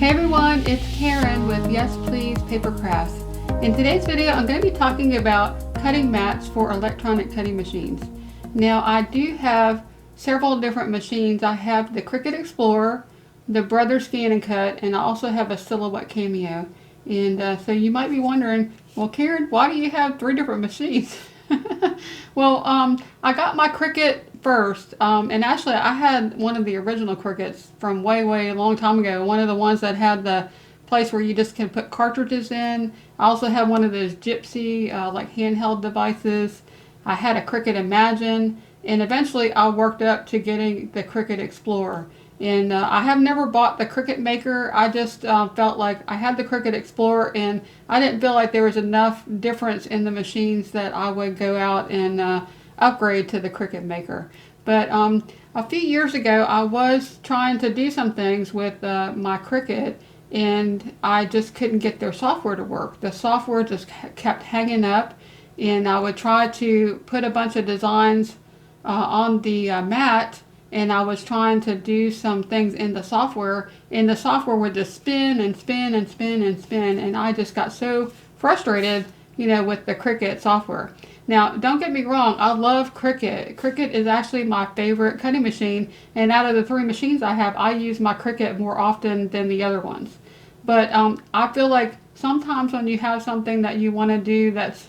Hey everyone, it's Karen with Yes Please PaperCrafts. In today's video, I'm going to be talking about cutting mats for electronic cutting machines. Now, I do have several different machines. I have the Cricut Explorer, the Brother Scan and Cut, and I also have a Silhouette Cameo. And so you might be wondering, well, Karen, why do you have three different machines? Well, I got my Cricut first, and actually I had one of the original Cricuts from way a long time ago, one of the ones that had the place where you just can put cartridges in. I also had one of those Gypsy like handheld devices. I had a Cricut Imagine, and eventually I worked up to getting the Cricut Explorer. And I have never bought the Cricut Maker. I just felt like I had the Cricut Explorer and I didn't feel like there was enough difference in the machines that I would go out and upgrade to the Cricut Maker. But a few years ago I was trying to do some things with my Cricut, and I just couldn't get their software to work. The software just kept hanging up, and I would try to put a bunch of designs on the mat, and I was trying to do some things in the software, and the software would just spin and spin and spin and spin, and I just got so frustrated, you know, with the Cricut software. Now, don't get me wrong, I love Cricut. Cricut is actually my favorite cutting machine, and out of the three machines I have, I use my Cricut more often than the other ones. But I feel like sometimes when you have something that you want to do that's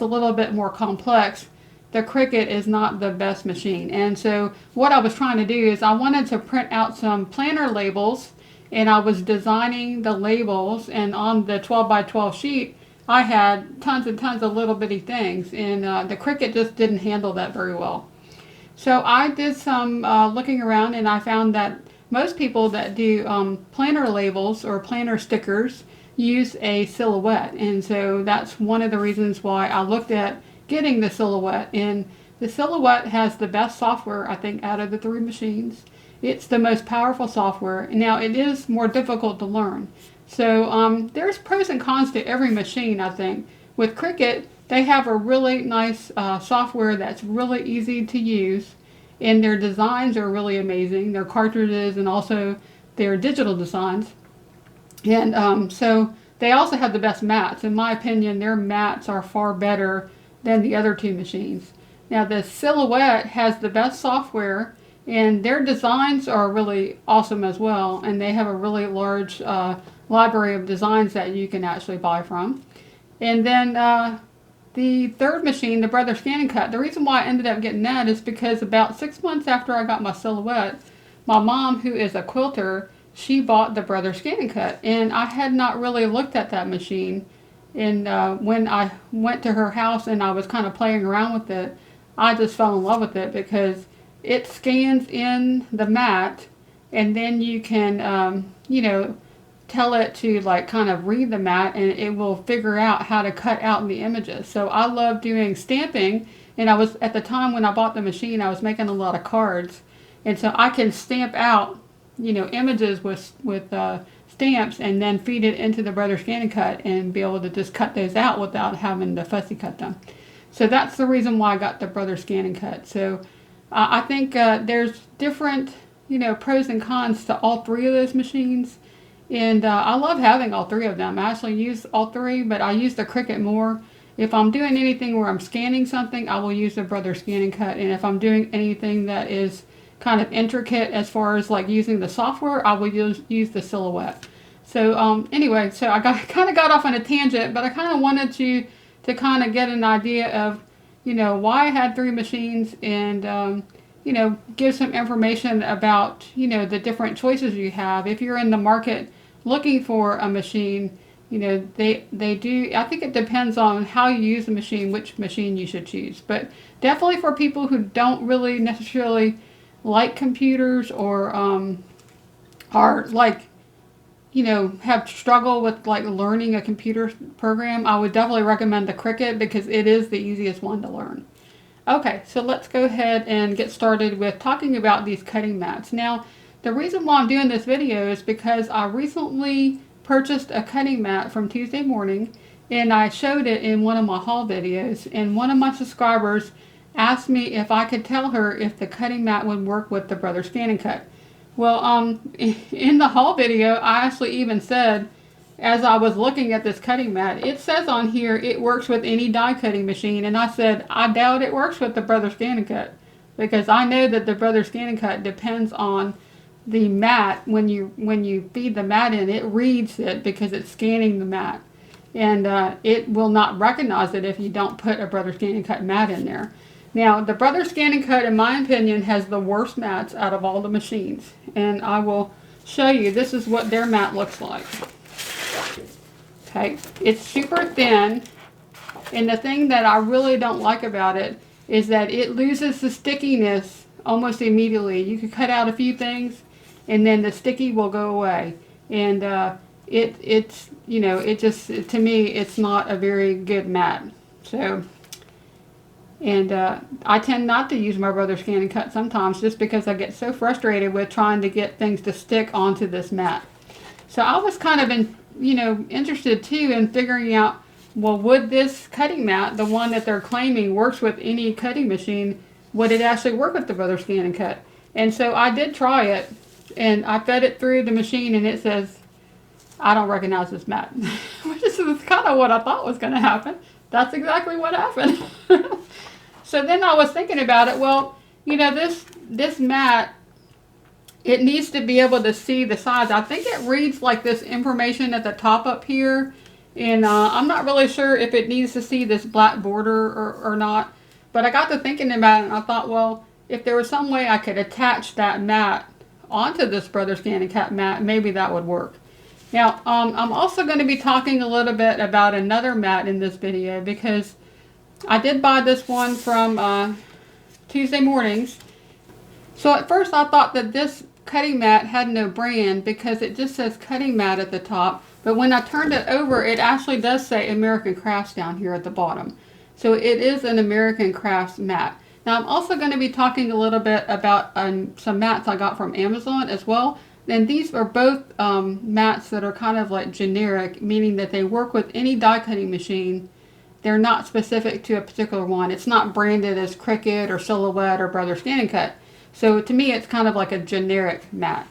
a little bit more complex, the Cricut is not the best machine. And so what I was trying to do is I wanted to print out some planner labels, and I was designing the labels, and on the 12 by 12 sheet I had tons and tons of little bitty things, and the Cricut just didn't handle that very well. So I did some looking around, and I found that most people that do planner labels or planner stickers use a Silhouette, and so that's one of the reasons why I looked at getting the Silhouette. And the Silhouette has the best software, I think, out of the three machines. It's the most powerful software. Now, it is more difficult to learn. So there's pros and cons to every machine, I think. With Cricut, they have a really nice software that's really easy to use, and their designs are really amazing, their cartridges and also their digital designs. And so they also have the best mats. In my opinion, their mats are far better than the other two machines. Now, the Silhouette has the best software, and their designs are really awesome as well, and they have a really large library of designs that you can actually buy from. And then the third machine, the Brother Scan and Cut, the reason why I ended up getting that is because about 6 months after I got my Silhouette, my mom, who is a quilter, she bought the Brother Scan and Cut, and I had not really looked at that machine. And when I went to her house and I was kind of playing around with it, I just fell in love with it because it scans in the mat, and then you can, you know, tell it to like kind of read the mat, and it will figure out how to cut out the images. So I love doing stamping, and I was, at the time when I bought the machine, I was making a lot of cards, and so I can stamp out, you know, images with stamps, and then feed it into the Brother Scan and Cut and be able to just cut those out without having to fussy cut them. So that's the reason why I got the Brother Scan and Cut. So I think there's different, you know, pros and cons to all three of those machines. And I love having all three of them. I actually use all three, but I use the Cricut more. If I'm doing anything where I'm scanning something, I will use the Brother Scan and Cut. And if I'm doing anything that is kind of intricate as far as like using the software, I will use the Silhouette. So anyway, so I kind of got off on a tangent, but I kind of wanted to kind of get an idea of, you know, why I had three machines, and you know, give some information about, you know, the different choices you have. If you're in the market looking for a machine, you know, they do, I think it depends on how you use the machine, which machine you should choose. But definitely for people who don't really necessarily like computers, or are like, you know, have struggle with like learning a computer program, I would definitely recommend the Cricut because it is the easiest one to learn. Okay, so let's go ahead and get started with talking about these cutting mats. Now, the reason why I'm doing this video is because I recently purchased a cutting mat from Tuesday Morning, and I showed it in one of my haul videos, and one of my subscribers asked me if I could tell her if the cutting mat would work with the Brother Scan and Cut. Well, in the haul video, I actually even said, as I was looking at this cutting mat, it says on here it works with any die cutting machine, and I said I doubt it works with the Brothers Scan and Cut, because I know that the Brothers Scan and Cut depends on the mat. When you feed the mat in, it reads it because it's scanning the mat, and it will not recognize it if you don't put a Brothers Scan and Cut mat in there. Now, the Brothers Scan and Cut, in my opinion, has the worst mats out of all the machines. And I will show you, this is what their mat looks like. Okay, it's super thin. And the thing that I really don't like about it is that it loses the stickiness almost immediately. You can cut out a few things and then the sticky will go away. And it's, you know, it just, to me, it's not a very good mat. So... And I tend not to use my Brothers Scan and Cut sometimes just because I get so frustrated with trying to get things to stick onto this mat. So I was kind of, interested too in figuring out, well, would this cutting mat, the one that they're claiming works with any cutting machine, would it actually work with the Brothers Scan and Cut? And so I did try it, and I fed it through the machine, and it says, I don't recognize this mat. Which is kind of what I thought was going to happen. That's exactly what happened. So then I was thinking about it. Well, this mat, it needs to be able to see the size. I think it reads like this information at the top up here. And I'm not really sure if it needs to see this black border or not. But I got to thinking about it, and I thought, well, if there was some way I could attach that mat onto this Brothers Scan and Cut mat, maybe that would work. Now, I'm also going to be talking a little bit about another mat in this video, because I did buy this one from Tuesday Mornings. So at first I thought that this cutting mat had no brand because it just says cutting mat at the top. But when I turned it over, it actually does say American Crafts down here at the bottom. So it is an American Crafts mat. Now I'm also going to be talking a little bit about some mats I got from Amazon as well. And these are both mats that are kind of like generic, meaning that they work with any die cutting machine. They're not specific to a particular one. It's not branded as Cricut or Silhouette or Brothers Scan and Cut. So to me, it's kind of like a generic mat.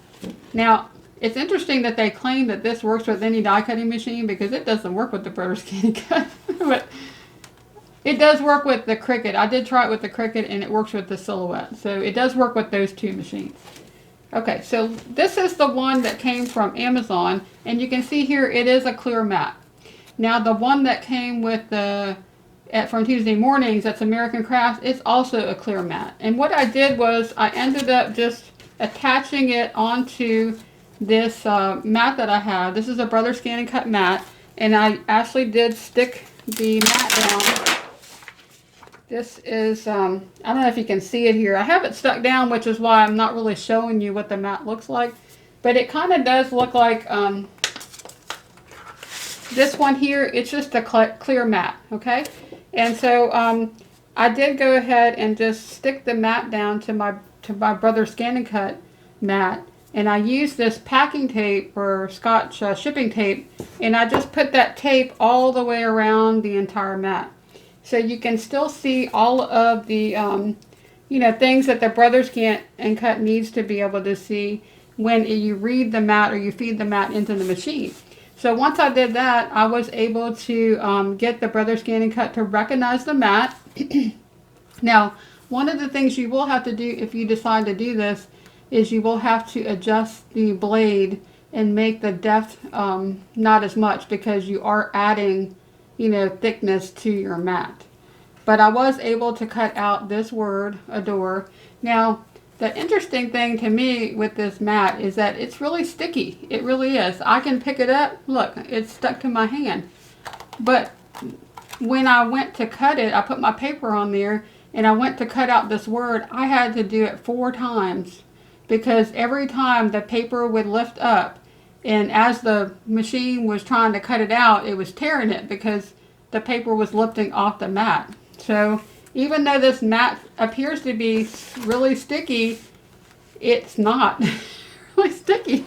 Now, it's interesting that they claim that this works with any die cutting machine, because it doesn't work with the Brothers Scan and Cut. But it does work with the Cricut. I did try it with the Cricut, and it works with the Silhouette. So it does work with those two machines. Okay, so this is the one that came from Amazon, and you can see here it is a clear mat. Now the one that came with from Tuesday Mornings, that's American Crafts, it's also a clear mat. And what I did was I ended up just attaching it onto this mat that I have. This is a Brothers Scan and Cut mat, and I actually did stick the mat down. This is, I don't know if you can see it here. I have it stuck down, which is why I'm not really showing you what the mat looks like. But it kind of does look like this one here. It's just a clear mat, okay? And so I did go ahead and just stick the mat down to my Brothers Scan and Cut mat. And I used this packing tape or Scotch shipping tape. And I just put that tape all the way around the entire mat. So you can still see all of the, things that the Brothers Scan and Cut needs to be able to see when you read the mat or you feed the mat into the machine. So once I did that, I was able to get the Brothers Scan and Cut to recognize the mat. Now, one of the things you will have to do if you decide to do this is you will have to adjust the blade and make the depth not as much, because you are adding thickness to your mat. But I was able to cut out this word, adore. Now, the interesting thing to me with this mat is that it's really sticky. It really is. I can pick it up. Look, it's stuck to my hand. But when I went to cut it, I put my paper on there and I went to cut out this word. I had to do it 4 times, because every time the paper would lift up, and as the machine was trying to cut it out, it was tearing it because the paper was lifting off the mat. So even though this mat appears to be really sticky, it's not really sticky.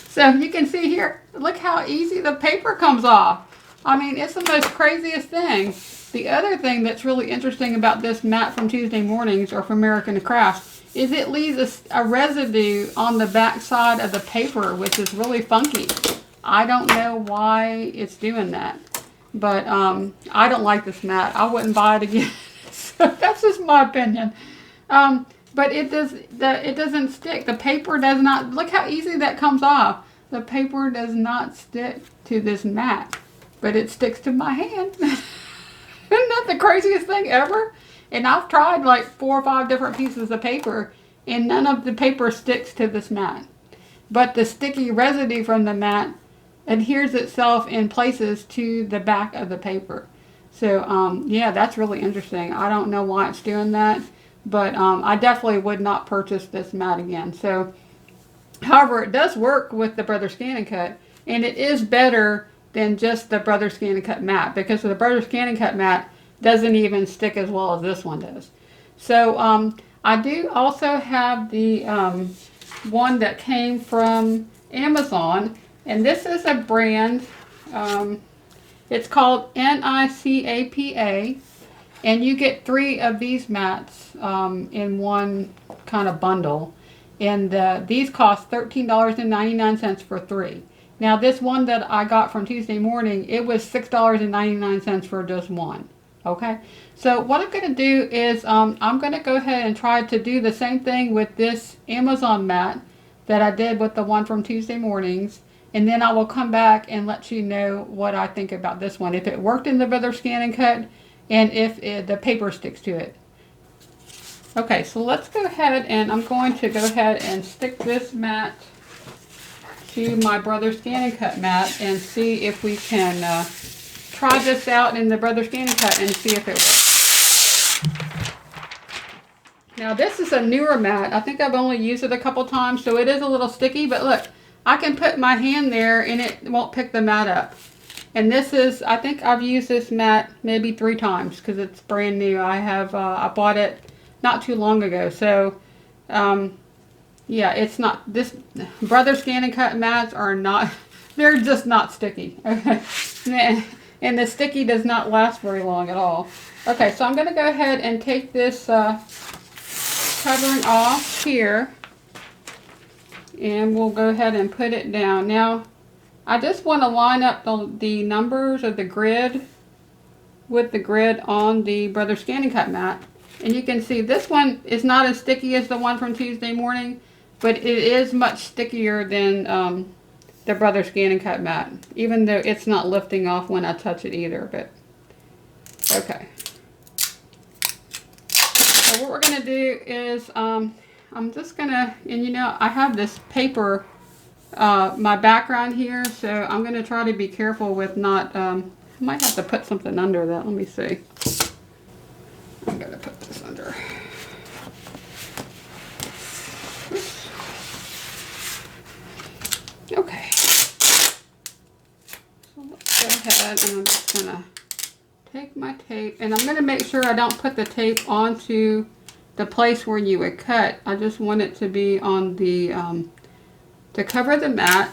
So you can see here, look how easy the paper comes off. I mean, it's the most craziest thing. The other thing that's really interesting about this mat from Tuesday Mornings or from American Crafts is it leaves a residue on the back side of the paper, which is really funky. I don't know why it's doing that, but I don't like this mat. I wouldn't buy it again. So that's just my opinion. But it doesn't stick. The paper does not. Look how easy that comes off. The paper does not stick to this mat, but it sticks to my hand. Isn't that the craziest thing ever? And I've tried like 4 or 5 different pieces of paper, and none of the paper sticks to this mat. But the sticky residue from the mat adheres itself in places to the back of the paper. So yeah, that's really interesting. I don't know why it's doing that, but I definitely would not purchase this mat again. So, however, it does work with the Brother Scan & Cut, and it is better than just the Brother Scan & Cut mat, because the Brother Scan & Cut mat doesn't even stick as well as this one does. So I do also have the one that came from Amazon, and this is a brand, it's called NICAPA, and you get 3 of these mats in one kind of bundle, and these cost $13.99 for 3. Now this one that I got from Tuesday morning, it was $6.99 for just one. Okay, so what I'm going to do is I'm going to go ahead and try to do the same thing with this Amazon mat that I did with the one from Tuesday mornings, and then I will come back and let you know what I think about this one, if it worked in the Brother Scan & Cut, and if the paper sticks to it. Okay, so let's go ahead, and I'm going to go ahead and stick this mat to my Brother Scan & Cut mat and see if we can try this out in the Brother Scan & Cut and see if it works. Now this is a newer mat. I think I've only used it a couple times, so it is a little sticky, but look, I can put my hand there and it won't pick the mat up. And this is, I think I've used this mat maybe 3 times because it's brand new. I bought it not too long ago. So yeah, it's not, this Brother Scan & Cut mats are not, they're just not sticky. Okay. And the sticky does not last very long at all. Okay, so I'm going to go ahead and take this covering off here, and we'll go ahead and put it down. Now, I just want to line up the numbers of the grid with the grid on the Brother Scan & Cut mat. And you can see this one is not as sticky as the one from Tuesday morning, but it is much stickier than the Brother Scan & Cut mat, even though it's not lifting off when I touch it either. But okay, so what we're gonna do is I'm just gonna, and you know, I have this paper, my background here, so I'm gonna try to be careful with not, I might have to put something under that. Let me see. I'm gonna put this under. Oops. Okay. Go ahead, and I'm just going to take my tape, and I'm going to make sure I don't put the tape onto the place where you would cut. I just want it to be on the, to cover the mat.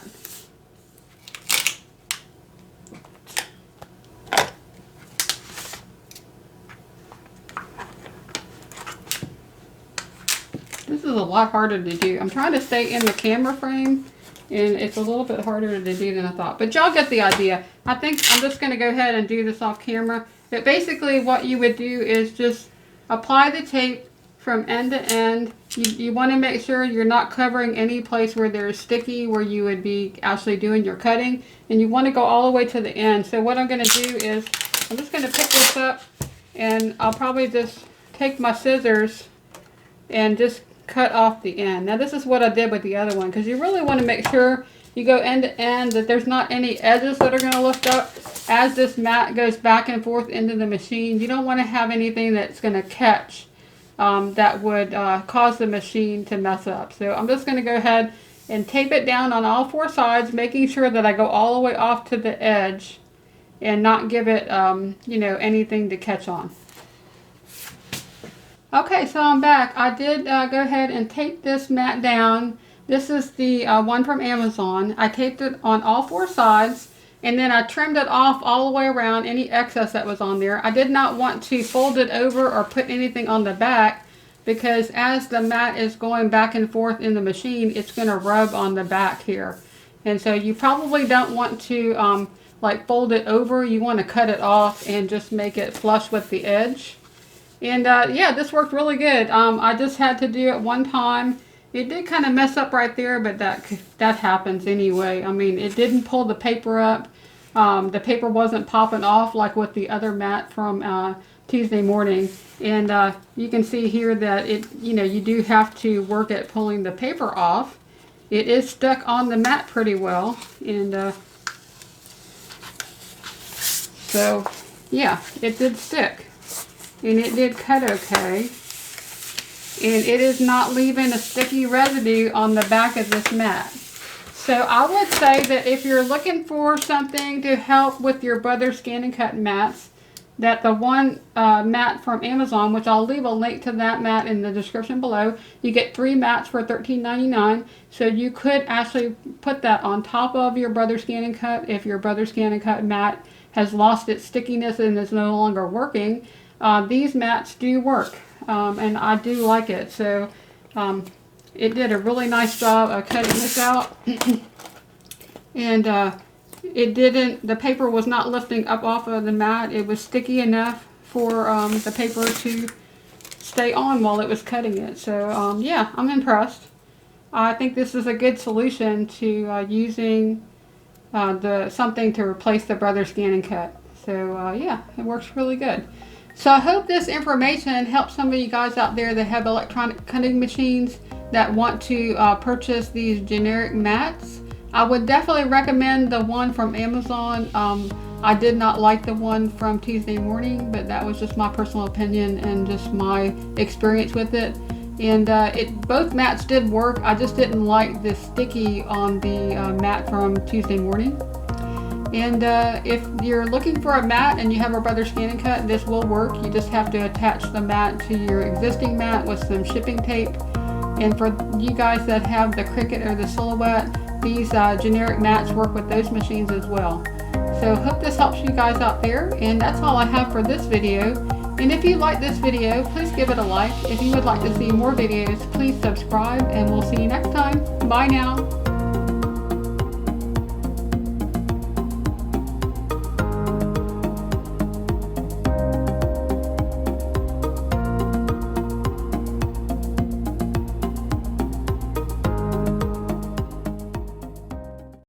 This is a lot harder to do. I'm trying to stay in the camera frame, and it's a little bit harder to do than I thought. But y'all get the idea. I think I'm just going to go ahead and do this off camera. But basically what you would do is just apply the tape from end to end. You want to make sure you're not covering any place where there's sticky, where you would be actually doing your cutting. And you want to go all the way to the end. So what I'm going to do is I'm just going to pick this up, and I'll probably just take my scissors and just cut off the end. Now this is what I did with the other one, because you really want to make sure you go end to end, that there's not any edges that are going to lift up as this mat goes back and forth into the machine. You don't want to have anything that's going to catch that would cause the machine to mess up. So I'm just going to go ahead and tape it down on all 4 sides, making sure that I go all the way off to the edge and not give it you know, anything to catch on. Okay, so I'm back. I did go ahead and tape this mat down. This is the one from Amazon. I taped it on all 4 sides, and then I trimmed it off all the way around, any excess that was on there. I did not want to fold it over or put anything on the back, because as the mat is going back and forth in the machine, it's going to rub on the back here. And so you probably don't want to like fold it over. You want to cut it off and just make it flush with the edge. And yeah, this worked really good. I just had to do it one time. It did kind of mess up right there, but that happens anyway. I mean, it didn't pull the paper up. The paper wasn't popping off like with the other mat from Tuesday morning. And you can see here that you do have to work at pulling the paper off. It is stuck on the mat pretty well. And so yeah, it did stick. And it did cut okay. And it is not leaving a sticky residue on the back of this mat. So I would say that if you're looking for something to help with your Brother Scan and Cut mats, that the one mat from Amazon, which I'll leave a link to that mat in the description below, you get 3 mats for $13.99. So you could actually put that on top of your Brother Scan and Cut if your Brother Scan and Cut mat has lost its stickiness and is no longer working. These mats do work. And I do like it. So it did a really nice job of cutting this out. And the paper was not lifting up off of the mat. It was sticky enough for the paper to stay on while it was cutting it. So yeah, I'm impressed. I think this is a good solution to using something to replace the Brother Scan and Cut. So yeah, it works really good. So I hope this information helps some of you guys out there that have electronic cutting machines that want to purchase these generic mats. I would definitely recommend the one from Amazon. I did not like the one from Tuesday morning, but that was just my personal opinion and just my experience with it. And both mats did work. I just didn't like the sticky on the mat from Tuesday morning. And if you're looking for a mat and you have a Brother Scan and Cut, this will work. You just have to attach the mat to your existing mat with some shipping tape. And for you guys that have the Cricut or the Silhouette, these generic mats work with those machines as well. So hope this helps you guys out there. And that's all I have for this video. And if you like this video, please give it a like. If you would like to see more videos, please subscribe. And we'll see you next time. Bye now.